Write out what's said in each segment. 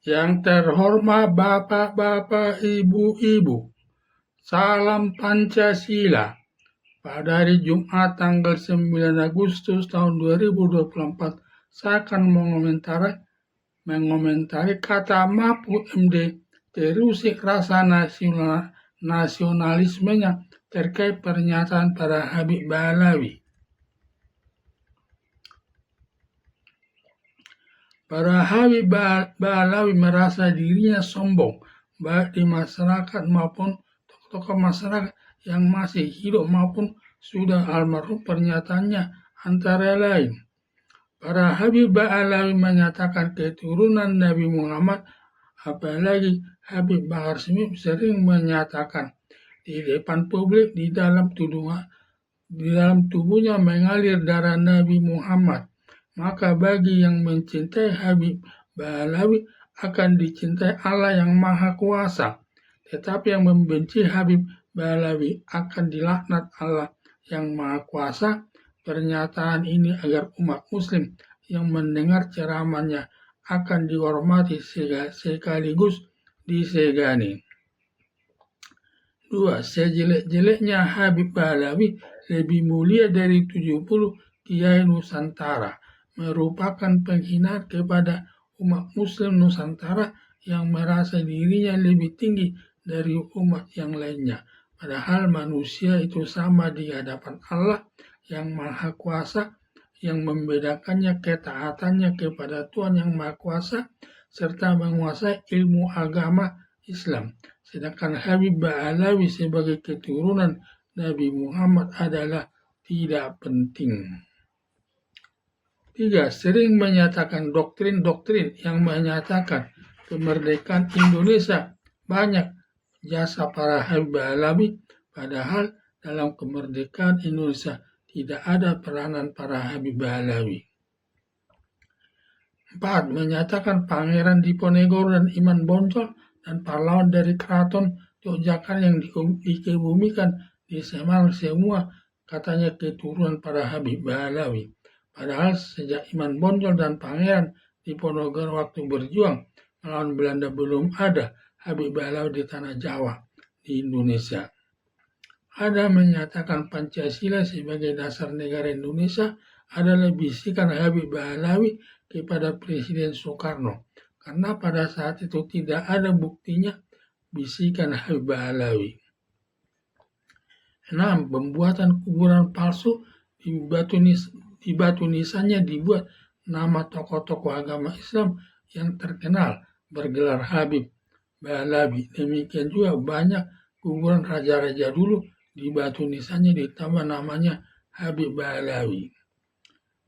Yang terhormat Bapak-bapak, Ibu-ibu, salam Pancasila. Pada hari Jumat tanggal 9 Agustus tahun 2024, saya akan mengomentari kata Mahfud MD terusik rasa nasionalismenya terkait pernyataan para Habib Ba'alawi. Para Habib Ba'alawi merasa dirinya sombong, baik di masyarakat maupun tokoh masyarakat yang masih hidup maupun sudah almarhum. Pernyataannya antara lain, para Habib Ba'alawi menyatakan keturunan Nabi Muhammad, apalagi Habib Bahar Smith sering menyatakan di depan publik di dalam tubuhnya mengalir darah Nabi Muhammad. Maka bagi yang mencintai Habib Ba'alawi akan dicintai Allah yang Maha Kuasa. Tetapi yang membenci Habib Ba'alawi akan dilaknat Allah yang Maha Kuasa. Pernyataan ini agar umat muslim yang mendengar ceramahnya akan dihormati sekaligus disegani. 2. Sejelek-jeleknya Habib Ba'alawi lebih mulia dari 70 Kiai Nusantara, merupakan penghinaan kepada umat muslim Nusantara yang merasa dirinya lebih tinggi dari umat yang lainnya. Padahal manusia itu sama di hadapan Allah yang Maha Kuasa, yang membedakannya ketaatannya kepada Tuhan yang Maha Kuasa serta menguasai ilmu agama Islam. Sedangkan Habib Ba'alawi sebagai keturunan Nabi Muhammad adalah tidak penting. 3. Sering menyatakan doktrin-doktrin yang menyatakan kemerdekaan Indonesia. Banyak jasa para Habib Ba'alawi, padahal dalam kemerdekaan Indonesia tidak ada peranan para Habib Ba'alawi. 4. Menyatakan Pangeran Diponegoro dan Iman Bonjol dan pahlawan dari Keraton Yogyakarta yang dikebumikan di Semarang semua katanya keturunan para Habib Ba'alawi. Padahal sejak Iman Bonjol dan Pangeran Diponegoro waktu berjuang melawan Belanda belum ada Habib Ba'alawi di tanah Jawa di Indonesia. Ada menyatakan Pancasila sebagai dasar negara Indonesia adalah bisikan Habib Ba'alawi kepada Presiden Soekarno, karena pada saat itu tidak ada buktinya bisikan Habib Ba'alawi. 6. Pembuatan kuburan palsu. Di batu nisannya dibuat nama tokoh-tokoh agama Islam yang terkenal bergelar Habib Ba'alawi. Demikian juga banyak kuburan raja-raja dulu di batu nisannya ditambah namanya Habib Ba'alawi.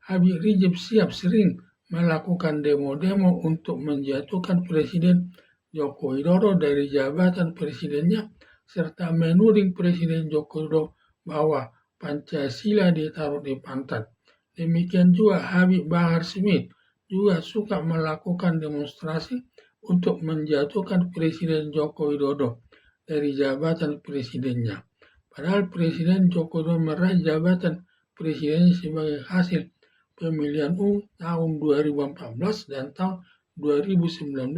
Habib Rizik Syihab sering melakukan demo-demo untuk menjatuhkan Presiden Joko Widodo dari jabatan presidennya serta menuding Presiden Joko Widodo bahwa Pancasila ditaruh di pantat. Demikian juga Habib Bahar Smith juga suka melakukan demonstrasi untuk menjatuhkan Presiden Joko Widodo dari jabatan presidennya. Padahal Presiden Joko Widodo meraih jabatan presidennya sebagai hasil pemilihan umum tahun 2014 dan tahun 2019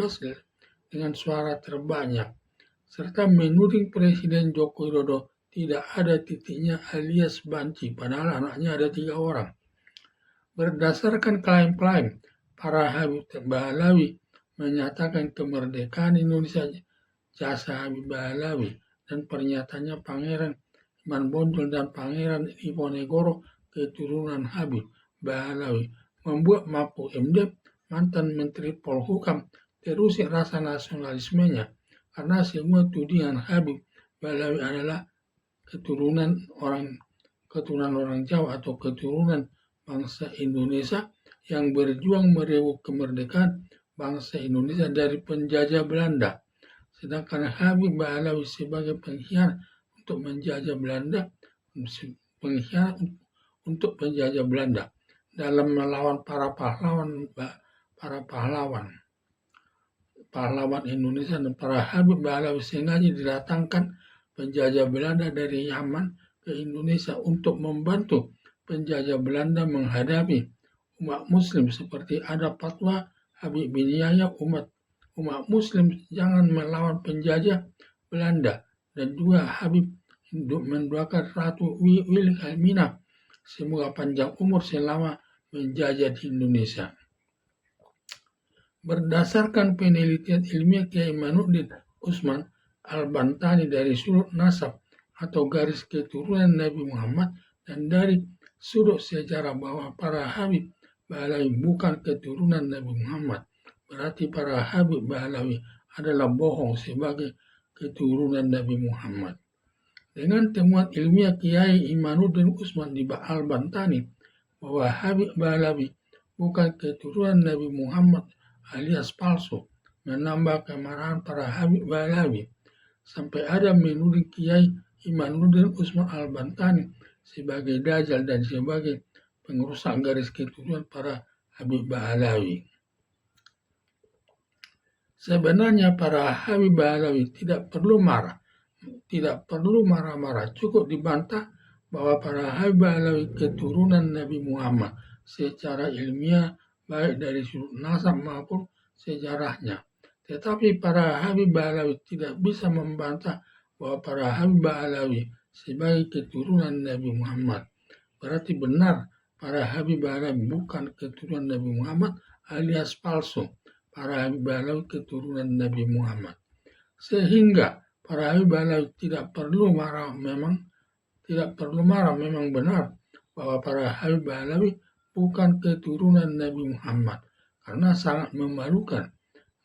dengan suara terbanyak, serta menuding Presiden Joko Widodo tidak ada titiknya alias banci, padahal anaknya ada 3 orang. Berdasarkan klaim-klaim, para Habib Ba'alawi menyatakan kemerdekaan Indonesia jasa Habib Ba'alawi, dan pernyataannya Pangeran Iman Bonjol dan Pangeran Diponegoro keturunan Habib Ba'alawi membuat Mahfud MD, mantan Menteri Polhukam, terusik rasa nasionalismenya karena semua tudingan Habib Ba'alawi adalah keturunan orang Jawa atau keturunan bangsa Indonesia yang berjuang merebut kemerdekaan bangsa Indonesia dari penjajah Belanda. Sedangkan Habib Ba'alawi sebagai pengkhianat untuk menjajah Belanda, dalam melawan para pahlawan Indonesia, dan para Habib Ba'alawi sengaja didatangkan penjajah Belanda dari Yaman ke Indonesia untuk membantu penjajah Belanda menghadapi umat muslim, seperti ada fatwa Habib bin Yahya umat muslim jangan melawan penjajah Belanda, dan juga Habib mendoakan Ratu Wilhelmina semoga panjang umur selama menjajah di Indonesia. Berdasarkan penelitian ilmiah Kiai Imanuddin Usman Al-Bantani dari sudut nasab atau garis keturunan Nabi Muhammad dan dari sudut sejarah bahwa para Habib Bahlawi bukan keturunan Nabi Muhammad, berarti para Habib Bahlawi adalah bohong sebagai keturunan Nabi Muhammad. Dengan temuan ilmiah Kiai Imanuddin Usman di Al-Bantani bahwa Habib Bahlawi bukan keturunan Nabi Muhammad alias palsu, menambah kemarahan para Habib Bahlawi sampai ada menuding Kiai Imanuddin Usman Al-Bantani sebagai dajjal dan sebagai pengerusak garis keturunan para Habib Bahlawi. Sebenarnya para Habib Bahlawi tidak perlu marah-marah, cukup dibantah bahwa para Habib Bahlawi keturunan Nabi Muhammad secara ilmiah baik dari sudut nasab maupun sejarahnya. Tetapi para Habib Bahlawi tidak bisa membantah bahwa para Habib Bahlawi sebagai keturunan Nabi Muhammad. Berarti benar para Habib Bahlawi bukan keturunan Nabi Muhammad alias palsu. Para Habib Bahlawi keturunan Nabi Muhammad. Sehingga para Habib Bahlawi tidak perlu marah, memang benar bahwa para Habib Bahlawi bukan keturunan Nabi Muhammad, karena sangat memalukan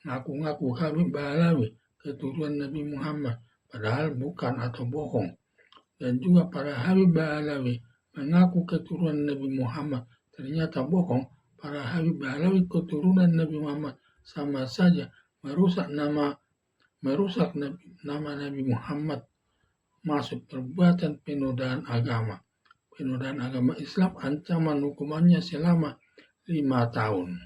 ngaku-ngaku Habib Bahlawi keturunan Nabi Muhammad padahal bukan atau bohong. Dan juga para Habib Bahlawi mengaku keturunan Nabi Muhammad ternyata bohong. Para Habib Bahlawi keturunan Nabi Muhammad sama saja merusak nama Nabi Muhammad, masuk perbuatan penodaan agama Islam, ancaman hukumannya selama 5 tahun.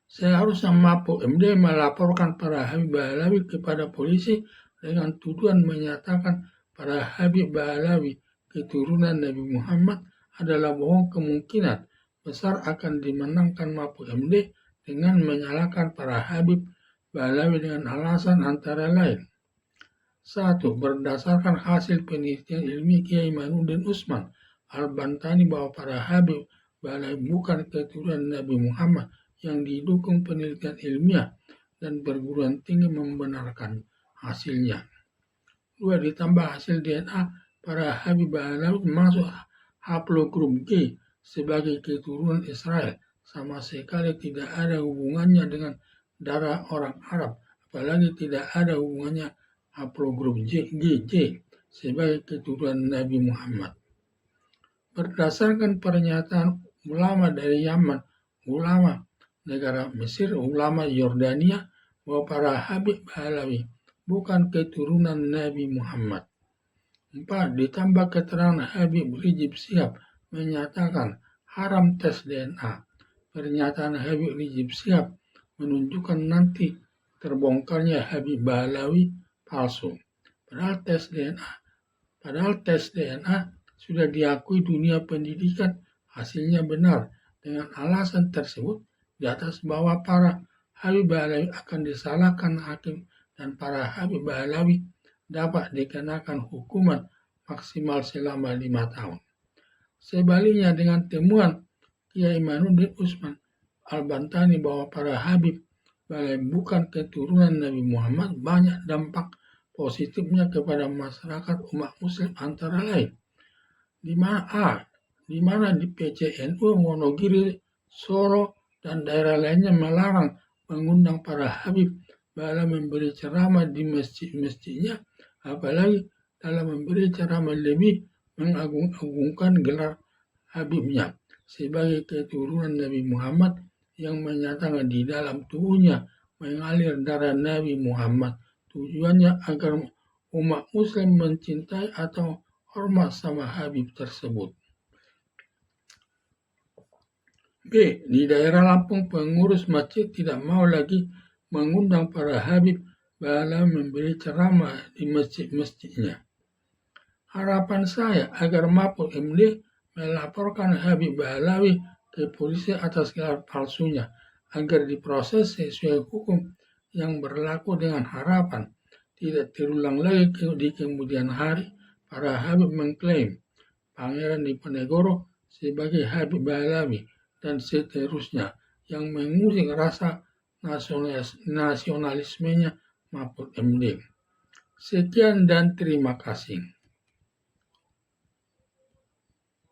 Seharusnya Mapolres MD melaporkan para Habib Bahlawi kepada polisi dengan tuduhan menyatakan para Habib Bahlawi keturunan Nabi Muhammad adalah bohong. Kemungkinan besar akan dimenangkan Mapolres MD dengan menyalahkan para Habib Bahlawi dengan alasan antara lain. 1. Berdasarkan hasil penelitian ilmiah Kiai Imanuddin Usman Al-Bantani bahwa para Habib Bahlawi bukan keturunan Nabi Muhammad yang didukung penelitian ilmiah dan perguruan tinggi membenarkan hasilnya. 2. Ditambah hasil DNA para Habib Bahlawi masuk haplogrup G sebagai keturunan Israel, sama sekali tidak ada hubungannya dengan darah orang Arab, apalagi tidak ada hubungannya haplogrup G sebagai keturunan Nabi Muhammad. Berdasarkan pernyataan ulama dari Yaman, ulama negara Mesir, ulama Yordania, bahwa para Habib Bahlawi bukan keturunan Nabi Muhammad. 4. Ditambah keterangan Habib Rizik Syihab menyatakan haram tes DNA. Pernyataan Habib Rizik Syihab menunjukkan nanti terbongkarnya Habib Bahlawi palsu. Padahal tes DNA sudah diakui dunia pendidikan hasilnya benar. Dengan alasan tersebut, di atas bawah para Habib Bahlawi akan disalahkan hakim dan para Habib Bahlawi dapat dikenakan hukuman maksimal selama 5 tahun. Sebaliknya dengan temuan Kiai Imanuddin Usman Al-Bantani bahwa para Habib Bahlawi bukan keturunan Nabi Muhammad, banyak dampak positifnya kepada masyarakat umat muslim antara lain. Di mana di PCNU Wonogiri, Solo, dan daerah lainnya melarang mengundang para Habib Bahlawi memberi ceramah di masjid-masjidnya, apalagi dalam memberi ceramah lebih mengagung-agungkan gelar Habibnya sebagai keturunan Nabi Muhammad yang menyatakan di dalam tubuhnya mengalir darah Nabi Muhammad. Tujuannya agar umat muslim mencintai atau hormat sama Habib tersebut. B. Di daerah Lampung, pengurus masjid tidak mau lagi mengundang para Habib Bahlawi memberi ceramah di masjid-masjidnya. Harapan saya agar Mapolres MD melaporkan Habib Bahlawi ke polisi atas gelar palsunya, agar diproses sesuai hukum yang berlaku dengan harapan tidak terulang lagi di kemudian hari. Para Habib mengklaim Pangeran Diponegoro sebagai Habib Bahalawi dan seterusnya yang mengusik rasa nasionalismenya Mahfud MD. Sekian dan terima kasih.